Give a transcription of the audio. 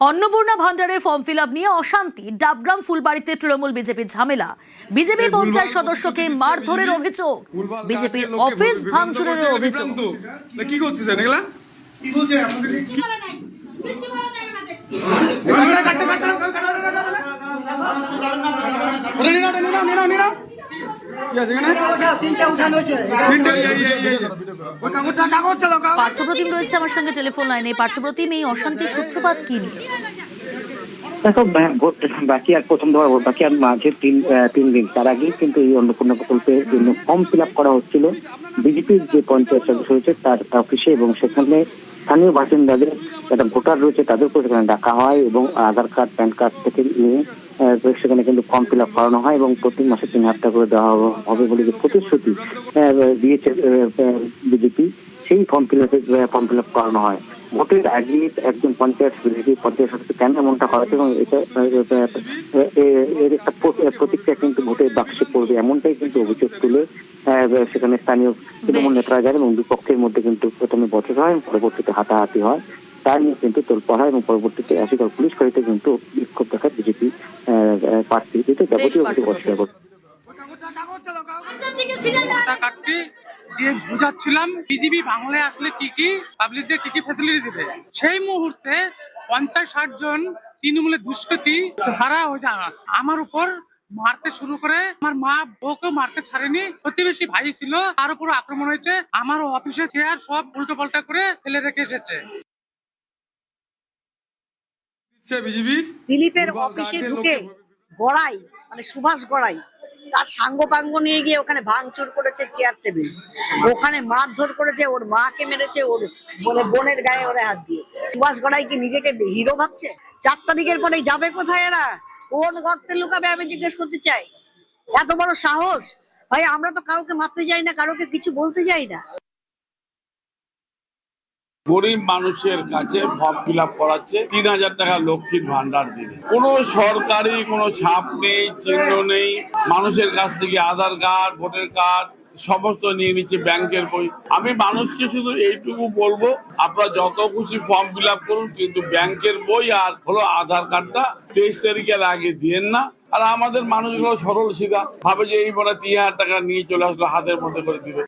অন্নপূর্ণা ভান্ডারের form fill up নিয়ে অশান্তি। ডাবগ্রাম ফুলবাড়িতে তৃণমূল বিজেপির ঝামেলা। বিজেপির পঞ্চায়েত সদস্যকে মারধরের অভিযোগ, বিজেপির অফিস ভাঙচুরের অভিযোগ। কি করতেছেন এগুলা? কি বলছে আপনাদের? কি বলা নাই, কিছু বলা নাই আমাদের। পার্থপ্রতিম রয়েছে আমার সঙ্গে টেলিফোন লাইনে। পার্থপ্রতিম, এই অশান্তির সূত্রপাত কি নিয়ে? দেখো, ভোট বাকি আর প্রথম দেওয়ার ভোট বাকি আর মাঝে তিন দিন, তার আগেই কিন্তু এই অন্নপূর্ণা প্রকল্পের জন্য ফর্ম ফিল আপ করা হচ্ছিল বিজেপির যে পঞ্চায়েত সদস্য রয়েছে তার অফিসে, এবং সেখানে স্থানীয় বাসিন্দাদের যারা ভোটার রয়েছে তাদেরকেও সেখানে ডাকা হয় এবং আধার কার্ড প্যান কার্ড থেকে নিয়ে সেখানে কিন্তু ফর্ম ফিল আপ করানো হয় এবং প্রতি মাসে 3,000 টাকা করে দেওয়া হবে বলে যে প্রতিশ্রুতি দিয়েছে বিজেপি, সেই ফর্ম ফিল আপ করানো হয়। ভোটের আগে একজন পঞ্চায়েত সদস্য কেন এমনটা হয়েছে এবং এর একটা প্রতিক্রিয়া কিন্তু ভোটের বাক্সে পড়বে, এমনটাই কিন্তু অভিযোগ তুলে সেখানে স্থানীয় তৃণমূল নেতারা যায় এবং দুপক্ষের মধ্যে কিন্তু প্রথমে বচসা হয়, পরবর্তীতে হাতাহাতি হয়। তার নিয়ে কিন্তু তোলপাড় হয় এবং পরবর্তীতে আশিকাল পুলিশ ফাঁড়িতে কিন্তু বিক্ষোভ দেখায় বিজেপি প্রার্থী যাবতীয় কিছু বসে বুঝাচ্ছিলাম বিজেপি বাংলায় আসলে কি কি পাবলিকদের কি কি ফ্যাসিলিটি দিবে। সেই মুহূর্তে 50-60 জন তৃণমূলের দুষ্কৃতী ধারা আমার উপর মারতে শুরু করে। আমার মা বউকেও মারতে ছাড়েনি, প্রতিবেশী ভাই ছিল তার উপর আক্রমণ হয়েছে। আমার অফিসে চেয়ার সব উল্টো পাল্টা করে ফেলে রেখে এসেছে। দিলীপের অফিসে ঢুকে গড়াই, মানে সুভাষ গড়াই, তার সাঙ্গ পাঙ্গ নিয়ে গিয়ে ওখানে ভাঙচুর করেছে, চেয়ার টেবিল, ওখানে মারধর করেছে, ওর মাকে মেরেছে, ওর বোনের গায়ে ওরা হাত দিয়েছে। সুভাষ গড়াই কি নিজেকে হিরো ভাবছে? 4 তারিখের পরে যাবে কোথায় এরা? কোন গর্তে লুকাবে আমি জিজ্ঞেস করতে চাই। এত বড় সাহস! ভাই, আমরা তো কাউকে মারতে যাই না, কারোকে কিছু বলতে যাই না। গরিব মানুষের কাছে ফর্ম ফিল আপ করাচ্ছে 3,000 টাকা লক্ষ্মীর ভান্ডার দিবে। কোনো সরকারি কোনো ছাপ নেই, চিহ্ন নেই। মানুষের কাছ থেকে আধার কার্ড, ভোটার কার্ড সমস্ত নিয়ে নিচ্ছে, ব্যাংকের বই। আমি মানুষকে শুধু এইটুকু বলবো, আপনারা যত খুশি ফর্ম ফিল আপ করুন, কিন্তু ব্যাংকের বই আর হলো আধার কার্ডটা 23 তারিখের আগে দিয়েন না। আর আমাদের মানুষগুলো সরল সিধা ভাবে যে এই মনে 3,000 টাকা নিয়ে চলে আসলো, হাতের মধ্যে করে দিবে।